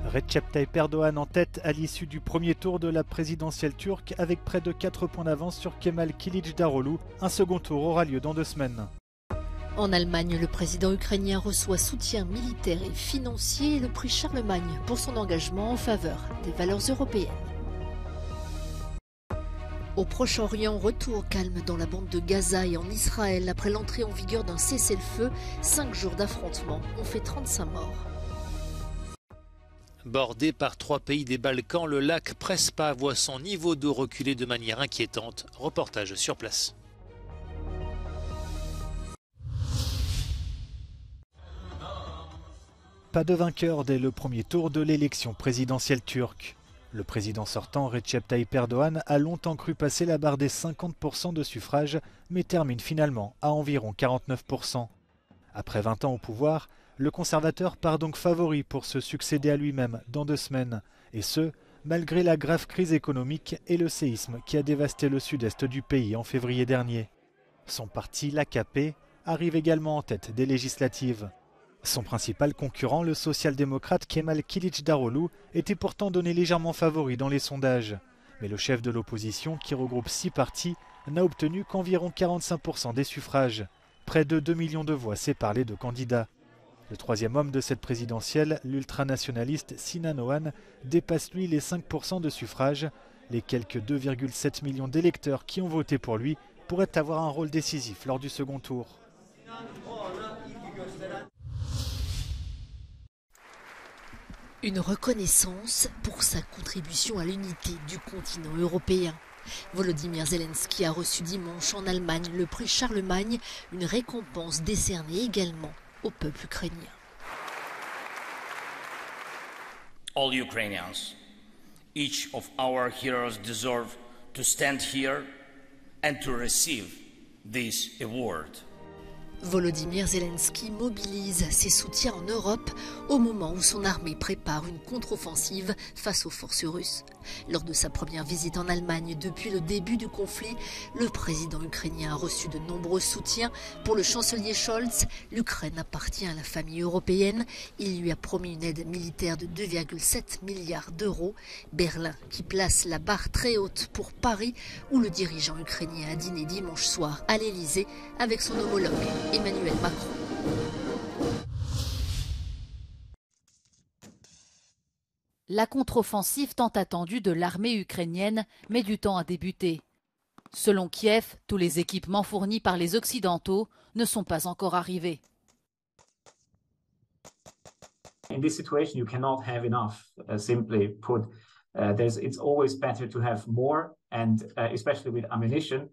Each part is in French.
Recep Tayyip Erdogan en tête à l'issue du premier tour de la présidentielle turque avec près de 4 points d'avance sur Kemal Kılıçdaroğlu. Un second tour aura lieu dans 2 semaines. En Allemagne, le président ukrainien reçoit soutien militaire et financier et le prix Charlemagne pour son engagement en faveur des valeurs européennes. Au Proche-Orient, retour calme dans la bande de Gaza et en Israël après l'entrée en vigueur d'un cessez-le-feu. 5 jours d'affrontements ont fait 35 morts. Bordé par 3 pays des Balkans, le lac Prespa voit son niveau d'eau reculer de manière inquiétante. Reportage sur place. Pas de vainqueur dès le premier tour de l'élection présidentielle turque. Le président sortant, Recep Tayyip Erdogan, a longtemps cru passer la barre des 50% de suffrages, mais termine finalement à environ 49%. Après 20 ans au pouvoir, le conservateur part donc favori pour se succéder à lui-même dans 2 semaines, et ce, malgré la grave crise économique et le séisme qui a dévasté le sud-est du pays en février dernier. Son parti, l'AKP, arrive également en tête des législatives. Son principal concurrent, le social-démocrate Kemal Kılıçdaroğlu, était pourtant donné légèrement favori dans les sondages. Mais le chef de l'opposition, qui regroupe 6 partis, n'a obtenu qu'environ 45% des suffrages. Près de 2 millions de voix séparent les 2 candidats. Le troisième homme de cette présidentielle, l'ultranationaliste Sinan Oğan, dépasse lui les 5% de suffrages. Les quelques 2,7 millions d'électeurs qui ont voté pour lui pourraient avoir un rôle décisif lors du second tour. Une reconnaissance pour sa contribution à l'unité du continent européen. Volodymyr Zelensky a reçu dimanche en Allemagne le prix Charlemagne, une récompense décernée également au peuple ukrainien. All Ukrainians, each of our heroes deserve to stand here and to receive this award. Volodymyr Zelensky mobilise ses soutiens en Europe au moment où son armée prépare une contre-offensive face aux forces russes. Lors de sa première visite en Allemagne depuis le début du conflit, le président ukrainien a reçu de nombreux soutiens. Pour le chancelier Scholz, l'Ukraine appartient à la famille européenne. Il lui a promis une aide militaire de 2,7 milliards d'euros. Berlin qui place la barre très haute pour Paris, où le dirigeant ukrainien a dîné dimanche soir à l'Elysée avec son homologue Emmanuel Macron. La contre-offensive tant attendue de l'armée ukrainienne met du temps à débuter. Selon Kiev, tous les équipements fournis par les Occidentaux ne sont pas encore arrivés. In this situation, you cannot have enough. Simply put, it's always better to have more, and especially with ammunition.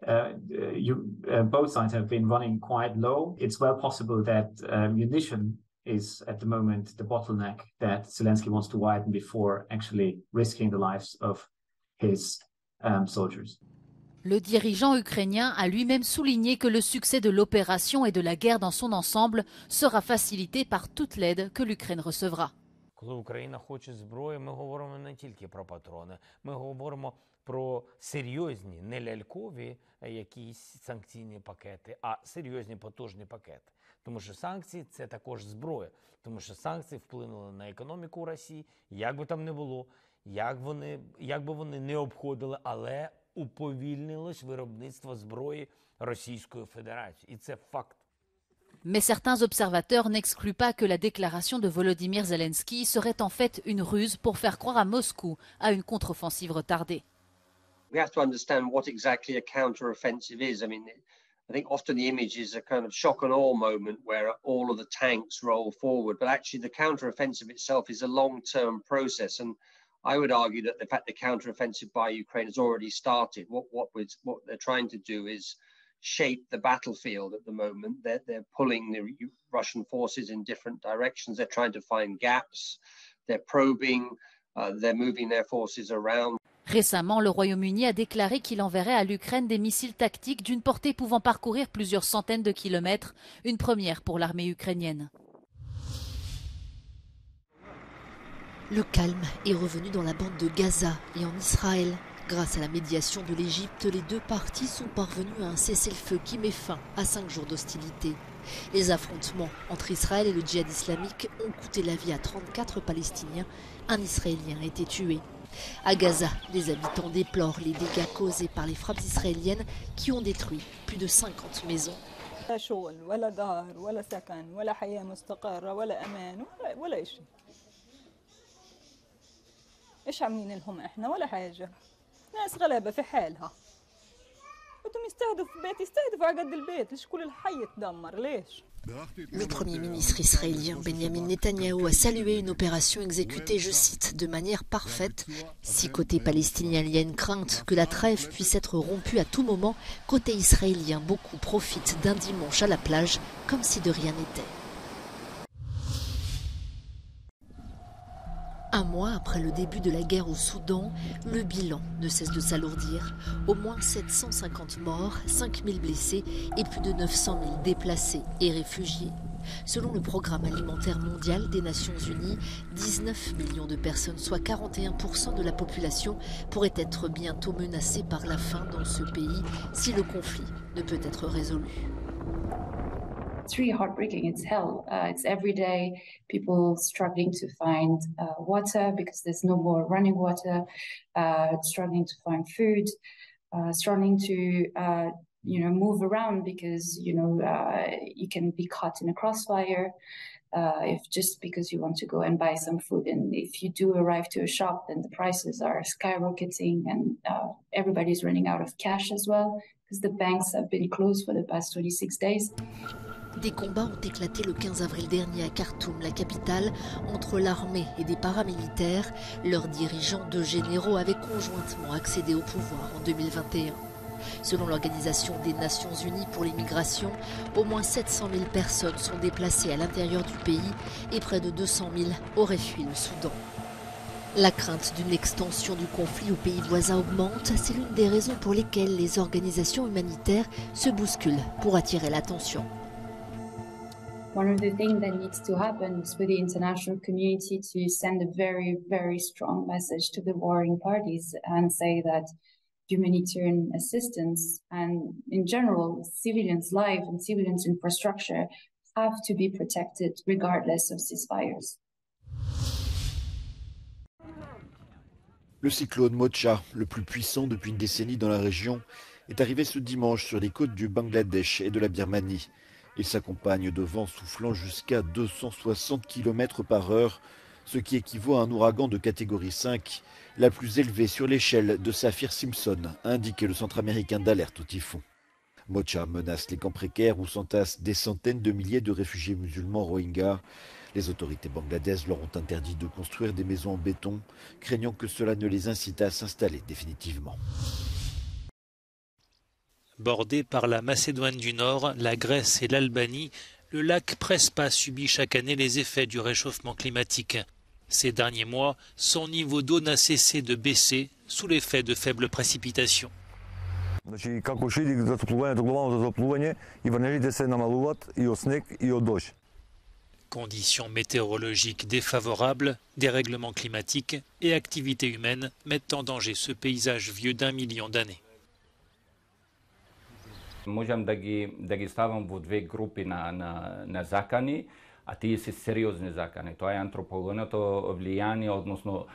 Both sides have been running quite low. It's well possible that munition is at the moment the bottleneck that Zelensky wants to widen before actually risking the lives of his soldiers. Le dirigeant ukrainien a lui-même souligné que le succès de l'opération et de la guerre dans son ensemble sera facilité par toute l'aide que l'Ukraine recevra. Коли Україна хоче зброї, ми говоримо не тільки про патрони, ми говоримо про серйозні, не лялькові якісь санкційні пакети, а серйозні потужні пакети. Тому що санкції – це також зброя, тому що санкції вплинули на економіку Росії, як би там не було, як би вони не обходили, але уповільнилось виробництво зброї Російської Федерації. І це факт. Mais certains observateurs n'excluent pas que la déclaration de Volodymyr Zelensky serait en fait une ruse pour faire croire à Moscou à une contre-offensive retardée. We have to understand what exactly a counter-offensive is. I mean, I think often the image is a kind of shock and awe moment where all of the tanks roll forward, but actually the counter-offensive itself is a long-term process. And I would argue that the fact the counter-offensive by Ukraine has already started. What they're trying to do is shape the battlefield at the moment. They're pulling the Russian forces in different directions. They're trying to find gaps. They're probing. They're moving their forces around. Récemment, le Royaume-Uni a déclaré qu'il enverrait à l'Ukraine des missiles tactiques d'une portée pouvant parcourir plusieurs centaines de kilomètres, une première pour l'armée ukrainienne. Le calme est revenu dans la bande de Gaza et en Israël. Grâce à la médiation de l'Égypte, les 2 parties sont parvenues à un cessez-le-feu qui met fin à 5 jours d'hostilité. Les affrontements entre Israël et le djihad islamique ont coûté la vie à 34 Palestiniens. Un Israélien a été tué. À Gaza, les habitants déplorent les dégâts causés par les frappes israéliennes qui ont détruit plus de 50 maisons. ايش عاملين لهم احنا ولا حاجه ناس غلابه في حالها بدهم يستهدفوا بيت يستهدفوا على قد البيت ليش كل الحي يتدمر ليش Le Premier ministre israélien Benjamin Netanyahou a salué une opération exécutée, je cite, de manière parfaite. Si côté palestinien il y a une crainte que la trêve puisse être rompue à tout moment, côté israélien beaucoup profitent d'un dimanche à la plage comme si de rien n'était. Un mois après le début de la guerre au Soudan, le bilan ne cesse de s'alourdir. Au moins 750 morts, 5000 blessés et plus de 900 000 déplacés et réfugiés. Selon le Programme alimentaire mondial des Nations Unies, 19 millions de personnes, soit 41% de la population, pourraient être bientôt menacées par la faim dans ce pays si le conflit ne peut être résolu. It's really heartbreaking. It's hell. It's every day people struggling to find water because there's no more running water, struggling to find food, struggling to move around because you can be caught in a crossfire if just because you want to go and buy some food. And if you do arrive to a shop, then the prices are skyrocketing and everybody's running out of cash as well because the banks have been closed for the past 26 days. Des combats ont éclaté le 15 avril dernier à Khartoum, la capitale, entre l'armée et des paramilitaires. Leurs dirigeants, deux généraux, avaient conjointement accédé au pouvoir en 2021. Selon l'Organisation des Nations Unies pour les migrations, au moins 700 000 personnes sont déplacées à l'intérieur du pays et près de 200 000 auraient fui le Soudan. La crainte d'une extension du conflit aux pays voisins augmente. C'est l'une des raisons pour lesquelles les organisations humanitaires se bousculent pour attirer l'attention. One of the things that needs to happen is for the international community to send a very, very strong message to the warring parties and say that humanitarian assistance and, in general, civilians' life and civilians' infrastructure have to be protected regardless of ceasefires. Le cyclone Mocha, le plus puissant depuis une décennie dans la région, est arrivé ce dimanche sur les côtes du Bangladesh et de la Birmanie. Il s'accompagne de vents soufflant jusqu'à 260 km/h, ce qui équivaut à un ouragan de catégorie 5, la plus élevée sur l'échelle de Saffir-Simpson, a indiqué le centre américain d'alerte au typhon. Mocha menace les camps précaires où s'entassent des centaines de milliers de réfugiés musulmans rohingyas. Les autorités bangladaises leur ont interdit de construire des maisons en béton, craignant que cela ne les incite à s'installer définitivement. Bordé par la Macédoine du Nord, la Grèce et l'Albanie, le lac Prespa subit chaque année les effets du réchauffement climatique. Ces derniers mois, son niveau d'eau n'a cessé de baisser sous l'effet de faibles précipitations. Conditions météorologiques défavorables, dérèglements climatiques et activités humaines mettent en danger ce paysage vieux d'1 million d'années. Можем да ги ставам во две групи на закани, а тие се сериозни закани. Тоа е антропогеното влијание, односно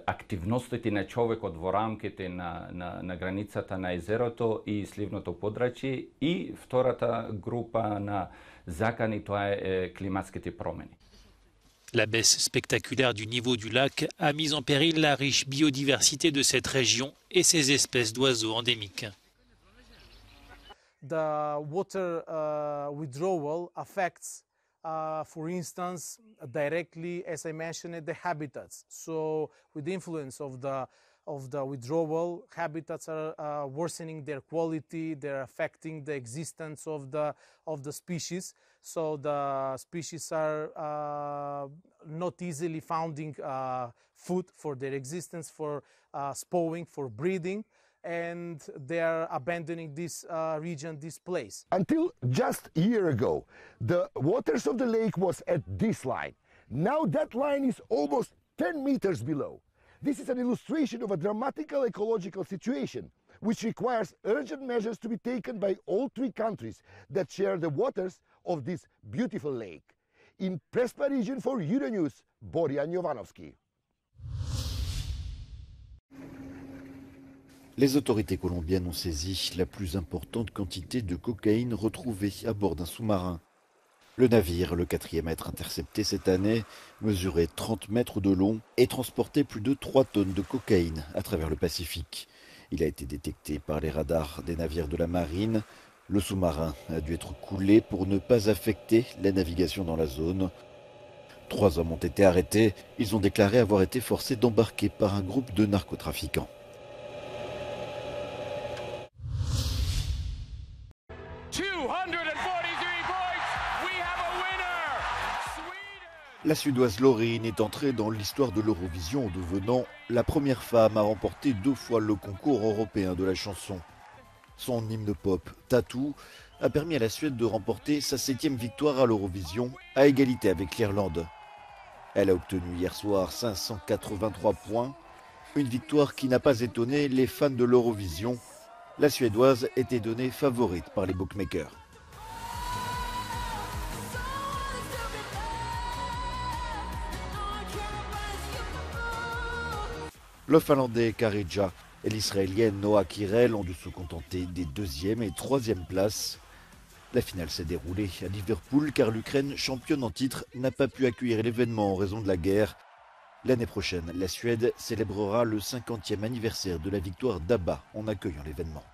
активностите на човекот во рамките на границата на езерото и сливното подрачје, и втората група на закани, тоа е климатските промени. La baisse spectaculaire du niveau du lac a mis en péril la riche biodiversité de cette région et ses espèces d'oiseaux endémiques. The water withdrawal affects, for instance, directly, as I mentioned, the habitats. So, with the influence of the withdrawal, habitats are worsening their quality. They're affecting the existence of the species. So the species are not easily finding food for their existence, for spawning, for breeding. And they are abandoning this region, this place. Until just a year ago, the waters of the lake was at this line. Now that line is almost 10 meters below. This is an illustration of a dramatic ecological situation, which requires urgent measures to be taken by all three countries that share the waters of this beautiful lake. In Prespa region for Euronews, Borian Jovanovski. Les autorités colombiennes ont saisi la plus importante quantité de cocaïne retrouvée à bord d'un sous-marin. Le navire, le quatrième à être intercepté cette année, mesurait 30 mètres de long et transportait plus de 3 tonnes de cocaïne à travers le Pacifique. Il a été détecté par les radars des navires de la marine. Le sous-marin a dû être coulé pour ne pas affecter la navigation dans la zone. 3 hommes ont été arrêtés. Ils ont déclaré avoir été forcés d'embarquer par un groupe de narcotrafiquants. La Suédoise Loreen est entrée dans l'histoire de l'Eurovision en devenant la première femme à remporter 2 fois le concours européen de la chanson. Son hymne pop, Tattoo, a permis à la Suède de remporter sa 7e victoire à l'Eurovision, à égalité avec l'Irlande. Elle a obtenu hier soir 583 points, une victoire qui n'a pas étonné les fans de l'Eurovision. La Suédoise était donnée favorite par les bookmakers. Le Finlandais Karija et l'Israélienne Noah Kirel ont dû se contenter des 2e et 3e places. La finale s'est déroulée à Liverpool car l'Ukraine, championne en titre, n'a pas pu accueillir l'événement en raison de la guerre. L'année prochaine, la Suède célébrera le 50e anniversaire de la victoire d'ABBA en accueillant l'événement.